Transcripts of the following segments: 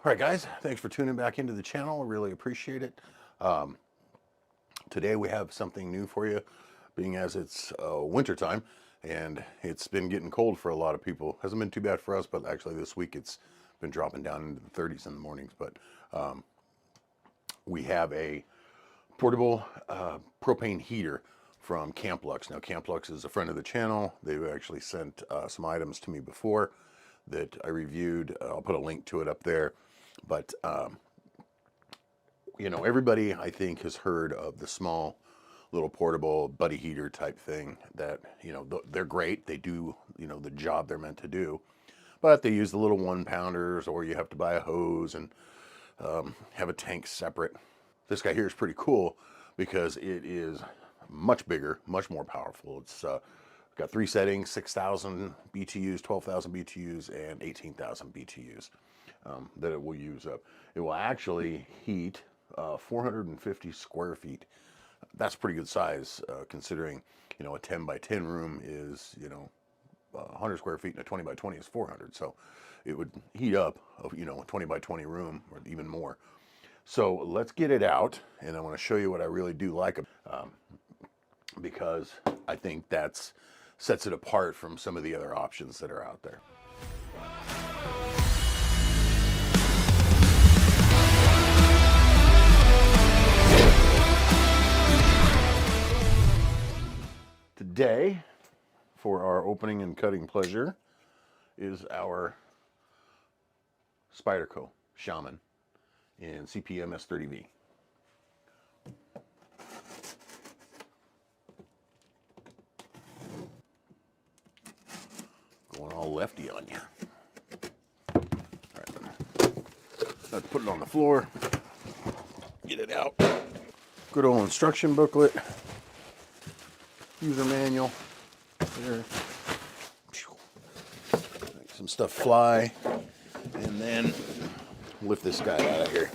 All right, guys, thanks for tuning back into the channel. I really appreciate it. Um, Today we have something new for you, being as it's winter time and it's been getting cold for a lot of people. Hasn't been too bad for us, but actually this week it's been dropping down into the 30s in the mornings. But we have a portable propane heater from Camplux. Now, Camplux is a friend of the channel. They've actually sent some items to me before that I reviewed. I'll put a link to it up there. But you know, everybody I think has heard of the small little portable buddy heater type thing that, you know, they're great. They do, you know, the job they're meant to do, but they use the little 1-pounders, or you have to buy a hose and have a tank separate. This guy here is pretty cool because it is much bigger, much more powerful. It's got 3 settings: 6,000 BTUs, 12,000 BTUs, and 18,000 BTUs that it will use up. It will actually heat 450 square feet. That's pretty good size, considering, you know, a 10 by 10 room is, you know, 100 square feet, and a 20 by 20 is 400. So it would heat up, you know, a 20 by 20 room or even more. So let's get it out, and I want to show you what I really do like, because I think that's sets it apart from some of the other options that are out there. Today, for our opening and cutting pleasure, is our Spyderco Shaman in CPM S30V. Going all lefty on you. All right, let's put it on the floor, get it out. Good old instruction booklet, user manual. There. Make some stuff fly, and then lift this guy out of here.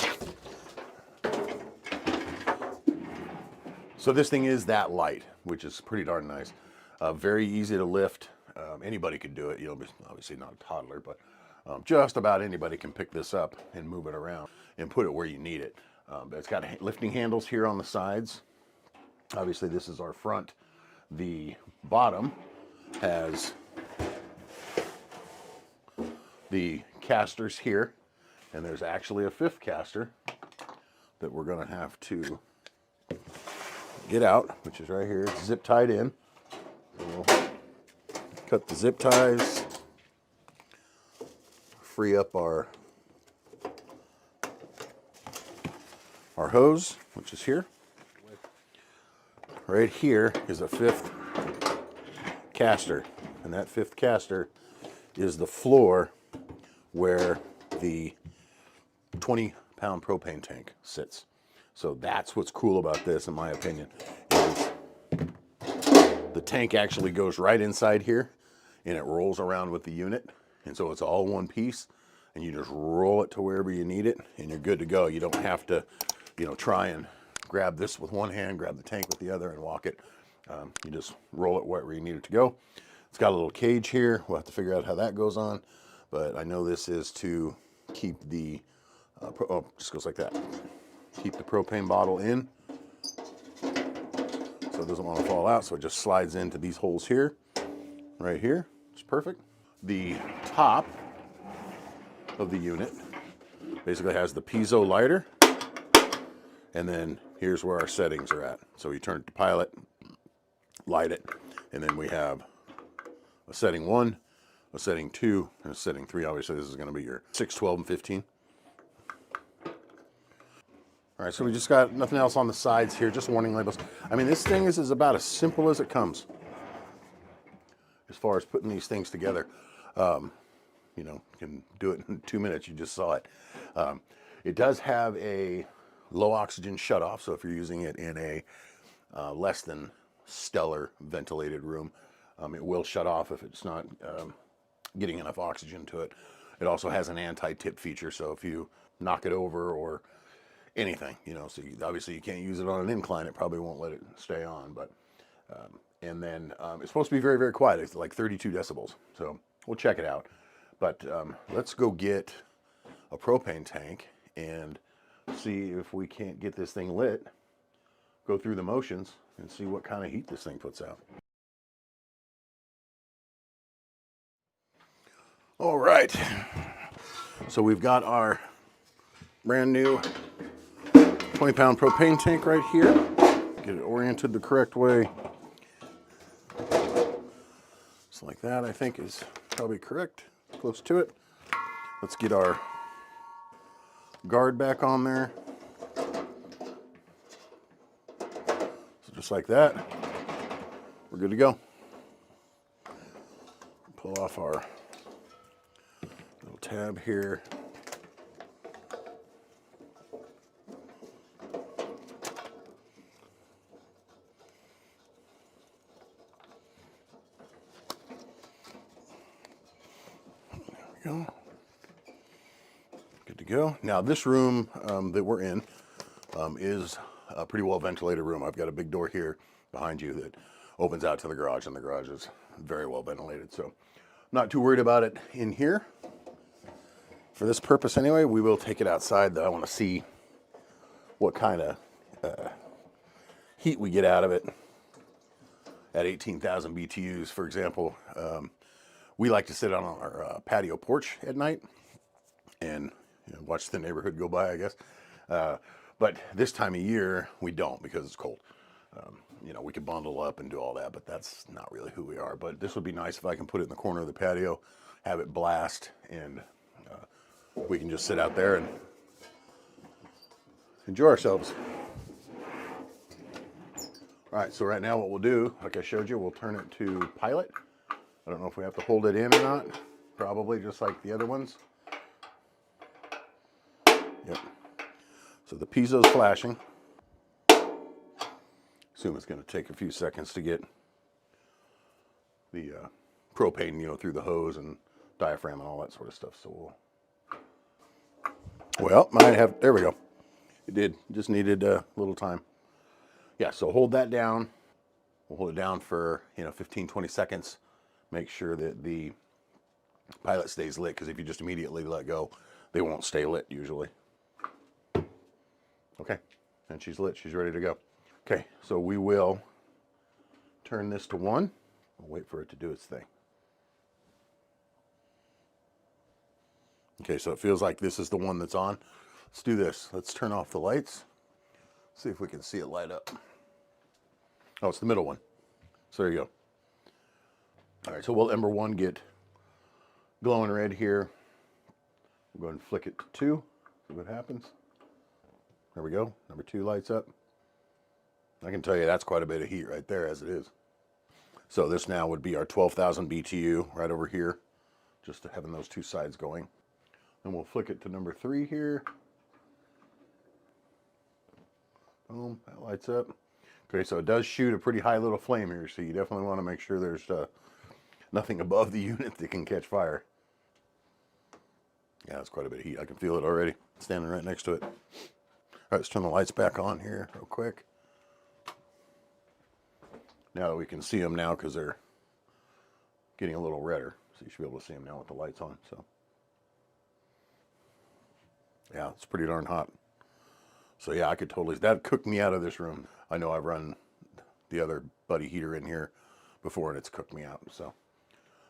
So this thing is that light, which is pretty darn nice. Very easy to lift. Anybody could do it. You know, obviously not a toddler, but just about anybody can pick this up and move it around and put it where you need it. But it's got lifting handles here on the sides. Obviously, this is our front. The bottom has the casters here, and there's actually a 5th caster that we're going to have to get out, which is right here. It's zip tied in. So we'll cut the zip ties, free up our hose, which is here. Right here is a 5th caster, and that 5th caster is the floor where the 20-pound propane tank sits. So that's what's cool about this, in my opinion, is the tank actually goes right inside here, and it rolls around with the unit, and so it's all one piece, and you just roll it to wherever you need it, and you're good to go. You don't have to, you know, try and grab this with one hand, grab the tank with the other, and walk it. You just roll it wherever you need it to go. It's got a little cage here. We'll have to figure out how that goes on, but I know this is to keep the, just goes like that. Keep the propane bottle in so it doesn't want to fall out, so it just slides into these holes here, right here. It's perfect. The top of the unit basically has the piezo lighter, and then here's where our settings are at. So you turn it to pilot, light it, and then we have a setting 1, a setting 2, and a setting 3. Obviously this is going to be your 6, 12, and 15. All right, so we just got nothing else on the sides here, just warning labels. I mean, this thing is about as simple as it comes as far as putting these things together. You know, you can do it in 2 minutes. You just saw it. It does have a low oxygen shutoff, so if you're using it in a less than stellar ventilated room, it will shut off if it's not getting enough oxygen to it. It also has an anti-tip feature, so if you knock it over or anything, you know, so obviously you can't use it on an incline, it probably won't let it stay on, but and then it's supposed to be very, very quiet. It's like 32 decibels, so we'll check it out. But let's go get a propane tank and see if we can't get this thing lit, go through the motions, and see what kind of heat this thing puts out. All right, so we've got our brand new 20-pound propane tank right here. Get it oriented the correct way. Just like that, I think is probably correct, close to it. Let's get our guard back on there. So just like that, we're good to go. Pull off our little tab here. Go. Good to go. Now this room that we're in is a pretty well ventilated room. I've got a big door here behind you that opens out to the garage, and the garage is very well ventilated. So I'm not too worried about it in here. For this purpose anyway, we will take it outside though. I want to see what kind of heat we get out of it at 18,000 BTUs. For example, we like to sit on our patio porch at night and watch the neighborhood go by, I guess. But this time of year, we don't because it's cold. We could bundle up and do all that, but that's not really who we are. But this would be nice if I can put it in the corner of the patio, have it blast, and we can just sit out there and enjoy ourselves. All right, so right now what we'll do, like I showed you, we'll turn it to pilot. I don't know if we have to hold it in or not. Probably just like the other ones. Yep. So the piezo's flashing. Assume it's going to take a few seconds to get the propane, through the hose and diaphragm and all that sort of stuff. So might have, there we go. It did, just needed a little time. Yeah, so hold that down. We'll hold it down for, 15, 20 seconds. Make sure that the pilot stays lit, because if you just immediately let go, they won't stay lit usually. Okay, and she's lit, she's ready to go. Okay, so we will turn this to 1. We'll wait for it to do its thing. Okay, so it feels like this is the one that's on. Let's do this. Let's turn off the lights. See if we can see it light up. Oh, it's the middle one. So there you go. All right, so we'll number 1 get glowing red here. We'll go ahead and flick it to 2. See what happens. There we go. Number 2 lights up. I can tell you that's quite a bit of heat right there as it is. So this now would be our 12,000 BTU right over here, just having those 2 sides going. Then we'll flick it to number 3 here. Boom, that lights up. Okay, so it does shoot a pretty high little flame here, so you definitely want to make sure there's nothing above the unit that can catch fire. Yeah, that's quite a bit of heat. I can feel it already, standing right next to it. All right, let's turn the lights back on here real quick. Now that we can see them now, because they're getting a little redder, so you should be able to see them now with the lights on. So yeah, it's pretty darn hot. So yeah, I could totally, that cooked me out of this room. I know I've run the other buddy heater in here before and it's cooked me out. So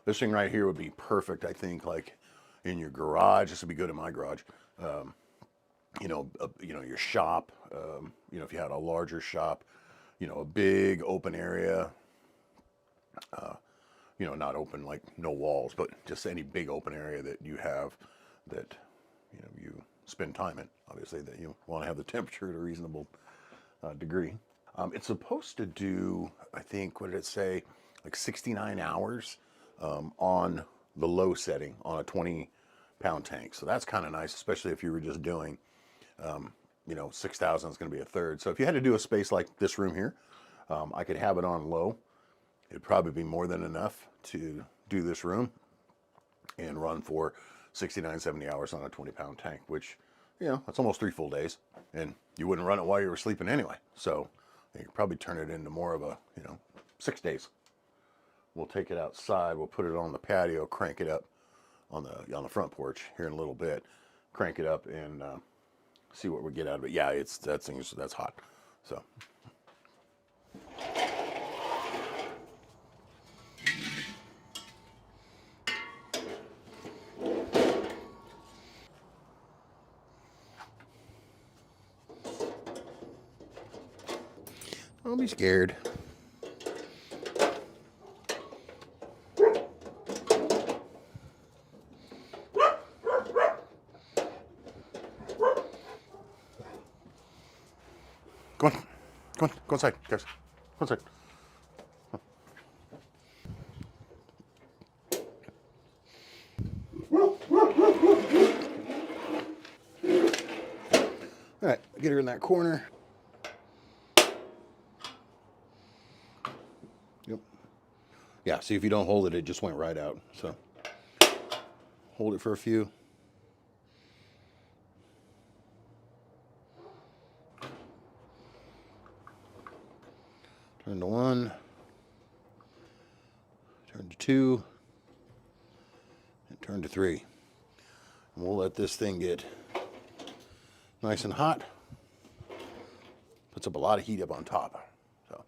this thing right here would be perfect, I think, like in your garage. This would be good in my garage. Your shop, if you had a larger shop, a big open area, not open like no walls, but just any big open area that you have that, you spend time in, obviously, that you want to have the temperature at a reasonable degree. It's supposed to do, I think, what did it say, like 69 hours on the low setting on a 20-pound tank. So that's kind of nice, especially if you were just doing, 6,000 is going to be a third. So if you had to do a space like this room here, I could have it on low. It'd probably be more than enough to do this room and run for 69, 70 hours on a 20-pound tank, which, that's almost 3 full days. And you wouldn't run it while you were sleeping anyway. So you could probably turn it into more of a, 6 days. We'll take it outside. We'll put it on the patio, crank it up on the front porch here in a little bit. crank it up and see what we get out of it. Yeah, that's hot. So. Don't be scared. Come on. Come on. Go inside, guys. Go inside. All right, get her in that corner. Yep. Yeah, see, if you don't hold it, it just went right out. So hold it for a few. Turn to 1. Turn to 2. And turn to 3. And we'll let this thing get nice and hot. Puts up a lot of heat up on top. So,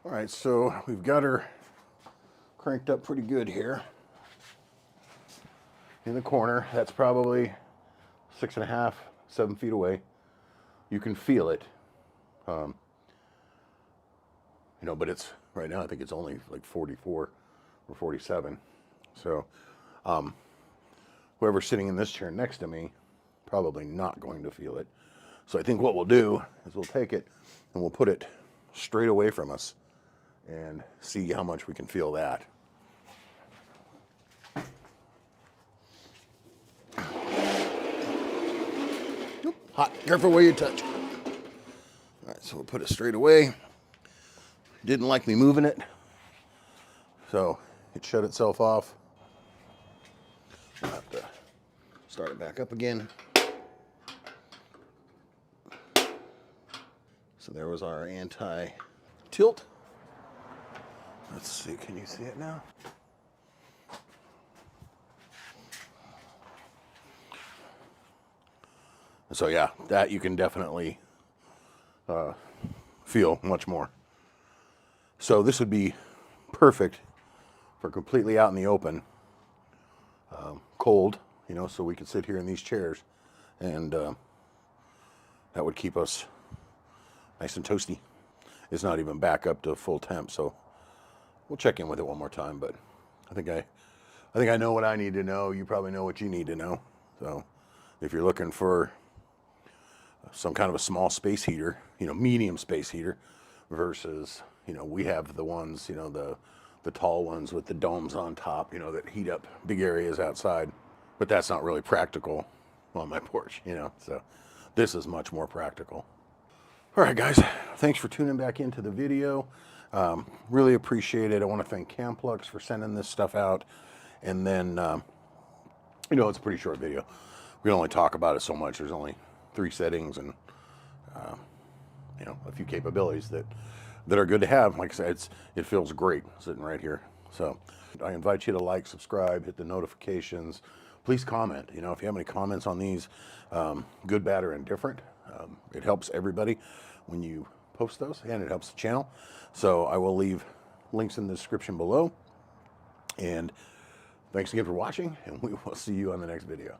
all right, so we've got her cranked up pretty good here. In the corner, that's probably 6.5, 7 feet away. You can feel it. You know, but it's right now, I think it's only like 44 or 47. So whoever's sitting in this chair next to me, probably not going to feel it. So I think what we'll do is we'll take it and we'll put it straight away from us and see how much we can feel that. Oop, hot, careful where you touch. All right, so we'll put it straight away. Didn't like me moving it, so it shut itself off. I'll have to start it back up again. So there was our anti-tilt. Let's see, can you see it now? So yeah, that you can definitely feel much more. So this would be perfect for completely out in the open, cold, you know, so we could sit here in these chairs, and that would keep us nice and toasty. It's not even back up to full temp, so we'll check in with it one more time. But I think I know what I need to know. You probably know what you need to know. So if you're looking for some kind of a small space heater, you know, medium space heater versus, you know, we have the ones, you know, the tall ones with the domes on top, you know, that heat up big areas outside. But that's not really practical on my porch, you know. So this is much more practical. All right, guys, thanks for tuning back into the video. Really appreciate it. I want to thank Camplux for sending this stuff out. And then, you know, it's a pretty short video. We can only talk about it so much. There's only 3 settings and, you know, a few capabilities that are good to have. Like I said, it feels great sitting right here. So I invite you to like, subscribe, hit the notifications. Please comment. You know, if you have any comments on these, good, bad, or indifferent, it helps everybody when you post those, and it helps the channel. So I will leave links in the description below. And thanks again for watching, and we will see you on the next video.